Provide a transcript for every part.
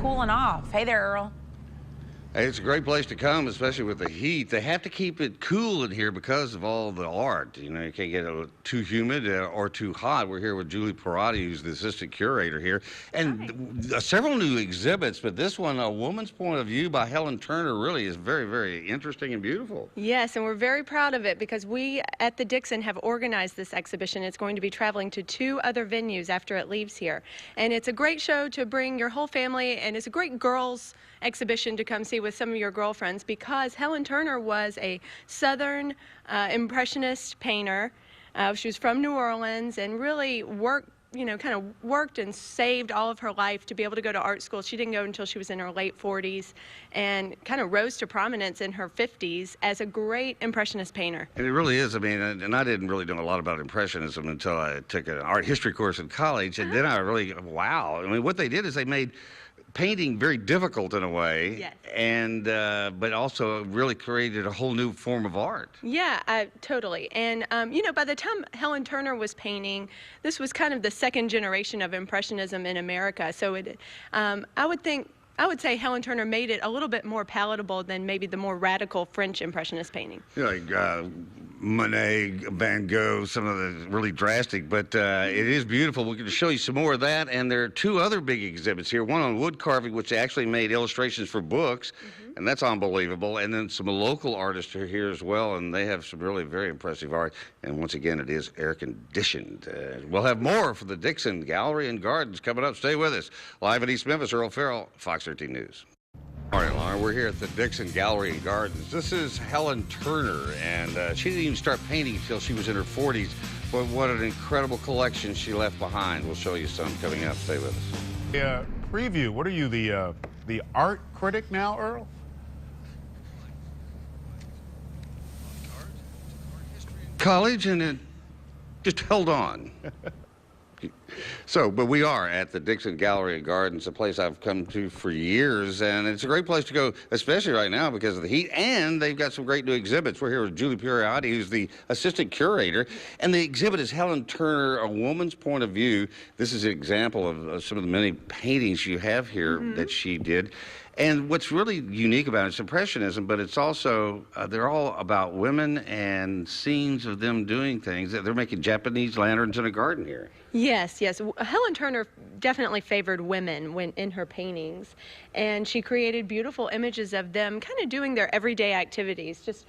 cooling off. Hey there, Earl. Hey, it's a great place to come, especially with the heat. They have to keep it cool in here because of all the art. You know, you can't get it too humid or too hot. We're here with Julie Pierotti, who's the assistant curator here. And several new exhibits, but this one, A Woman's Point of View by Helen Turner, really is very, very interesting and beautiful. Yes, and we're very proud of it because we at the Dixon have organized this exhibition. It's going to be traveling to 2 other venues after it leaves here. And it's a great show to bring your whole family, and it's a great girls exhibition to come see with some of your girlfriends because Helen Turner was a Southern Impressionist painter. She was from New Orleans and really worked, kind of worked and saved all of her life to be able to go to art school. She didn't go until she was in her late 40s and kind of rose to prominence in her 50s as a great Impressionist painter. And it really is. I mean, and I didn't really know a lot about Impressionism until I took an art history course in college, and then I really, wow. I mean, what they did is they made painting very difficult in a way, yes. And but also really created a whole new form of art. Yeah, totally. And by the time Helen Turner was painting, this was kind of the second generation of Impressionism in America. So I would say Helen Turner made it a little bit more palatable than maybe the more radical French Impressionist painting. Like Monet, Van Gogh, some of the really drastic, but it is beautiful. We're going to show you some more of that, and there are 2 other big exhibits here. One on wood carving, which they actually made illustrations for books, and that's unbelievable. And then some local artists are here as well, and they have some really very impressive art. And once again, it is air-conditioned. We'll have more for the Dixon Gallery and Gardens coming up. Stay with us. Live in East Memphis, Earl Farrell, Fox13 News. All right, Laura, we're here at the Dixon Gallery and Gardens. This is Helen Turner, and she didn't even start painting until she was in her 40s. But what an incredible collection she left behind. We'll show you some coming up. Stay with us. Preview. What are you, the art critic now, Earl? College, and it just held on. So, but we are at the Dixon Gallery and Gardens, a place I've come to for years, and it's a great place to go, especially right now because of the heat, and they've got some great new exhibits. We're here with Julie Pierotti, who's the assistant curator, and the exhibit is Helen Turner, A Woman's Point of View. This is an example of some of the many paintings you have here that she did. And what's really unique about it is Impressionism, but it's also, they're all about women and scenes of them doing things. They're making Japanese lanterns in a garden here. Yes, yes. Helen Turner definitely favored women in her paintings, and she created beautiful images of them kind of doing their everyday activities. Just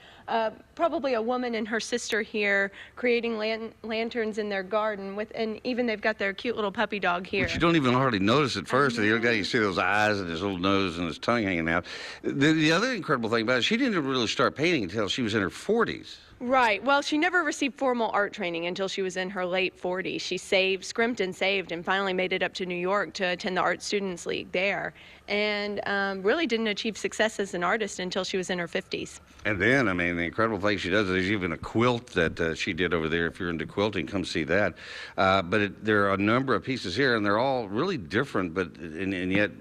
probably a woman and her sister here creating lanterns in their garden, and even they've got their cute little puppy dog here. Which you don't even hardly notice at first. You see those eyes and his little nose and his tongue hanging out. The other incredible thing about it, she didn't really start painting until she was in her 40s. Right. Well, she never received formal art training until she was in her late 40s. She scrimped and saved, and finally made it up to New York to attend the Art Students League there, and really didn't achieve success as an artist until she was in her 50s. And then, I mean, the incredible thing she does, there's even a quilt that she did over there. If you're into quilting, come see that. There are a number of pieces here, and they're all really different, but and yet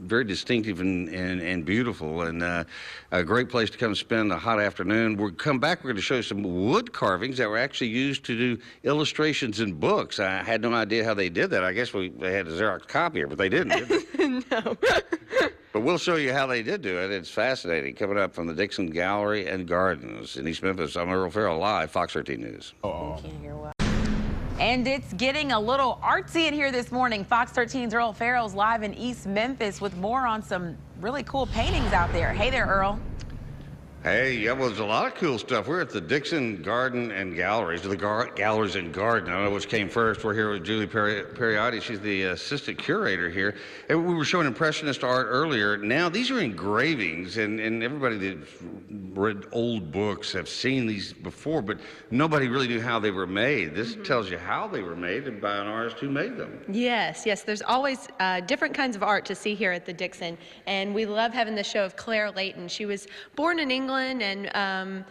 very distinctive and beautiful, and a great place to come spend a hot afternoon. We're going to show you some wood carvings that were actually used to do illustrations in books. I had no idea how they did that. I guess they had a Xerox copier, but they didn't, did they? No. But we'll show you how they did do it. It's fascinating. Coming up from the Dixon Gallery and Gardens in East Memphis, I'm Earl Farrell, live, Fox13 News. And it's getting a little artsy in here this morning. Fox 13's Earl Farrell's live in East Memphis with more on some really cool paintings out there. Hey there, Earl. Hey, yeah, well, there's a lot of cool stuff. We're at the Dixon Garden and Galleries, Galleries and Garden. I don't know which came first. We're here with Julie Pierotti. She's the assistant curator here. And we were showing Impressionist art earlier. Now, these are engravings, and everybody that's read old books have seen these before, but nobody really knew how they were made. This tells you how they were made and by an artist who made them. Yes, yes. There's always different kinds of art to see here at the Dixon, and we love having the show of Claire Layton. She was born in England and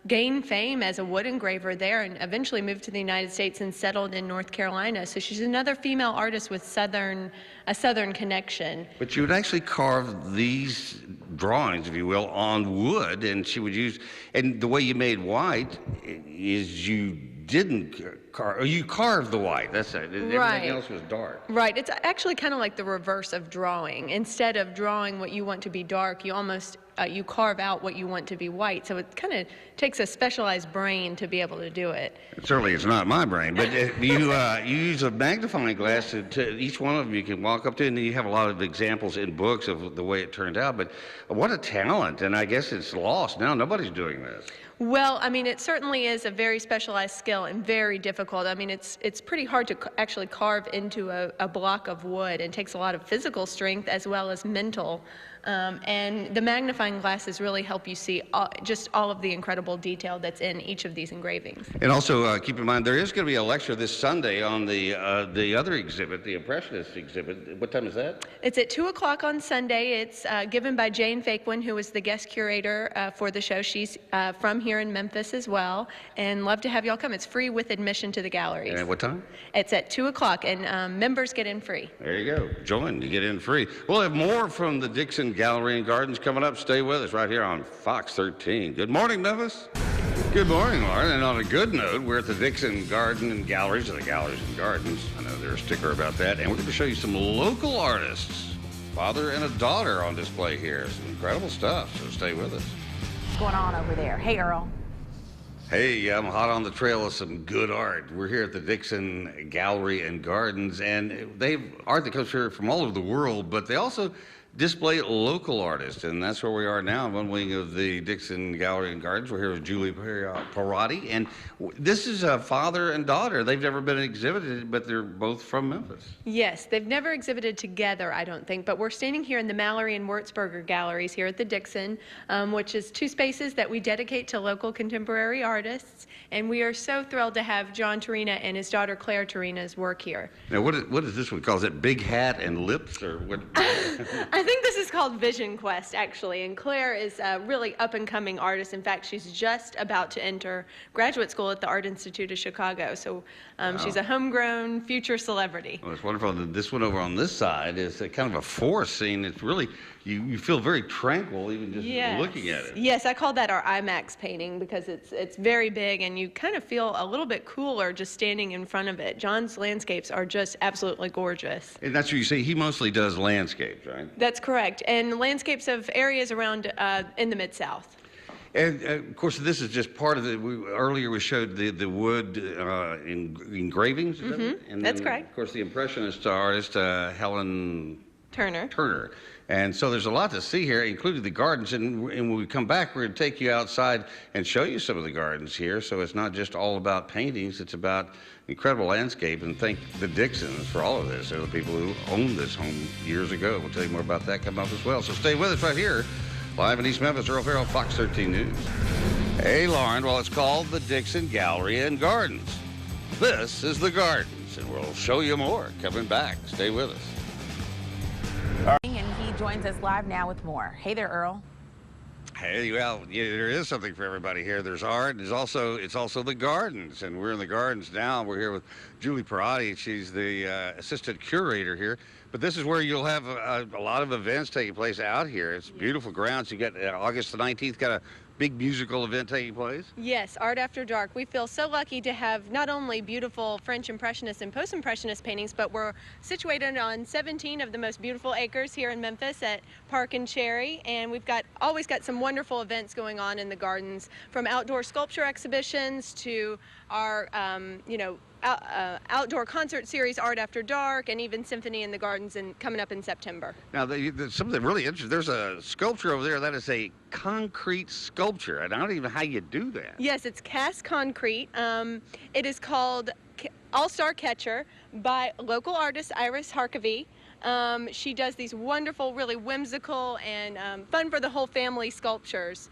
gained fame as a wood engraver there, and eventually moved to the United States and settled in North Carolina. So she's another female artist with a Southern connection. But you would actually carve these drawings, if you will, on wood, and she would use, and the way you made white is you didn't carve. Oh, you carved the white. That's it. Right. Everything else was dark. Right. It's actually kind of like the reverse of drawing. Instead of drawing what you want to be dark, you almost you carve out what you want to be white. So it kind of takes a specialized brain to be able to do it. Certainly, it's not my brain, but you use a magnifying glass to each one of them. You can walk up to, and you have a lot of examples in books of the way it turned out. But what a talent! And I guess it's lost now. Nobody's doing this. Well, I mean, it certainly is a very specialized skill and very difficult. I mean, it's pretty hard to actually carve into a block of wood. It takes a lot of physical strength as well as mental. And the magnifying glasses really help you see just all of the incredible detail that's in each of these engravings. And also keep in mind, there is going to be a lecture this Sunday on the other exhibit, the Impressionist exhibit. What time is that? It's at 2 o'clock on Sunday. It's given by Jane Fakewen, who is the guest curator for the show. She's from here in Memphis as well, and love to have y'all come. It's free with admission to the galleries. And at what time? It's at 2 o'clock, and members get in free. There you go. Join. You get in free. We'll have more from the Dixon Gallery and Gardens coming up. Stay with us right here on Fox 13. Good morning, Memphis. Good morning, Lauren. And on a good note, we're at the Dixon Garden and Galleries, or the Galleries and Gardens. I know there's a sticker about that. And we're going to show you some local artists, father and a daughter, on display here. Some incredible stuff, so stay with us. What's going on over there? Hey, Earl. Hey, I'm hot on the trail of some good art. We're here at the Dixon Gallery and Gardens, and they have art that comes here from all over the world, but they also display local artists, and that's where we are now, one wing of the Dixon Gallery and Gardens. We're here with Julie Pierotti, and this is a father and daughter. They've never been exhibited, but they're both from Memphis. Yes, they've never exhibited together, I don't think, but we're standing here in the Mallory and Wurzburger galleries here at the Dixon, which is 2 spaces that we dedicate to local contemporary artists, and we are so thrilled to have John Torina and his daughter Claire Torina's work here. Now, what is this one called? Is it Big Hat and Lips, or what? I think this is called Vision Quest, actually, and Claire is a really up-and-coming artist. In fact, she's just about to enter graduate school at the Art Institute of Chicago, so she's a homegrown future celebrity. Well, it's wonderful. This one over on this side is a kind of a forest scene. It's really, you feel very tranquil even just looking at it. Yes, I call that our IMAX painting because it's very big and you kind of feel a little bit cooler just standing in front of it. John's landscapes are just absolutely gorgeous. And that's what you say, he mostly does landscapes, right? That's correct, and landscapes of areas around in the Mid-South. And of course, this is just part of the. Earlier, we showed the wood engravings. Is that right? And That's then, correct. Of course, the Impressionist artist Helen Turner. And so there's a lot to see here, including the gardens. And when we come back, we're going to take you outside and show you some of the gardens here. So it's not just all about paintings; it's about incredible landscape. And thank the Dixons for all of this. They're the people who owned this home years ago. We'll tell you more about that coming up as well. So stay with us right here. Live in East Memphis, Earl Farrell, Fox 13 News. Hey, Lauren. Well, it's called the Dixon Gallery and Gardens. This is the Gardens, and we'll show you more coming back. Stay with us. And he joins us live now with more. Hey there, Earl. Hey, well, yeah, there is something for everybody here. There's art. It's also the gardens, and we're in the gardens now. We're here with Julie Pierotti. She's the assistant curator here. But this is where you'll have a lot of events taking place out here. It's beautiful grounds. You got August the 19th, got a big musical event taking place. Yes, Art After Dark. We feel so lucky to have not only beautiful French Impressionist and Post-Impressionist paintings, but we're situated on 17 of the most beautiful acres here in Memphis at Park and Cherry, and we've always got some wonderful events going on in the gardens, from outdoor sculpture exhibitions to our, outdoor concert series, Art After Dark, and even Symphony in the Gardens coming up in September. Now, something really interesting. There's a sculpture over there that is a concrete sculpture, and I don't even know how you do that. Yes, it's cast concrete. It is called All-Star Catcher by local artist Iris Harkavy. She does these wonderful, really whimsical and fun for the whole family sculptures.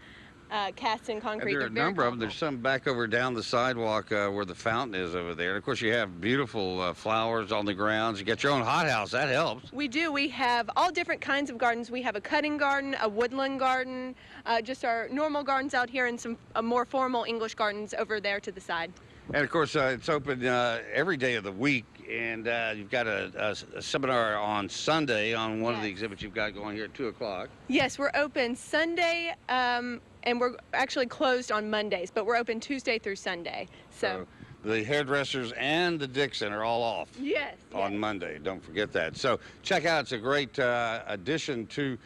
Cast in concrete. And there are a number of them. There's some back over down the sidewalk where the fountain is over there. And of course, you have beautiful flowers on the grounds. You got your own hothouse. That helps. We do. We have all different kinds of gardens. We have a cutting garden, a woodland garden, just our normal gardens out here, and some more formal English gardens over there to the side. And of course, it's open every day of the week. And you've got a seminar on Sunday on one of the exhibits you've got going here at 2 o'clock. Yes, we're open Sunday, and we're actually closed on Mondays, but we're open Tuesday through Sunday. So The hairdressers and the Dixon are all off Yes. on Monday. Don't forget that. So check out. It's a great addition to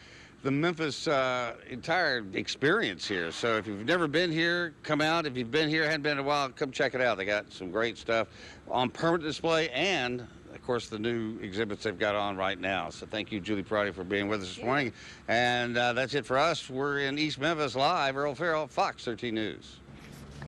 the Memphis entire experience here. So if you've never been here, come out. If you've been here, hadn't been in a while, come check it out. They got some great stuff on permanent display and, of course, the new exhibits they've got on right now. So thank you, Julie Pierotti, for being with us this morning. And that's it for us. We're in East Memphis live. Earl Farrell, Fox 13 News.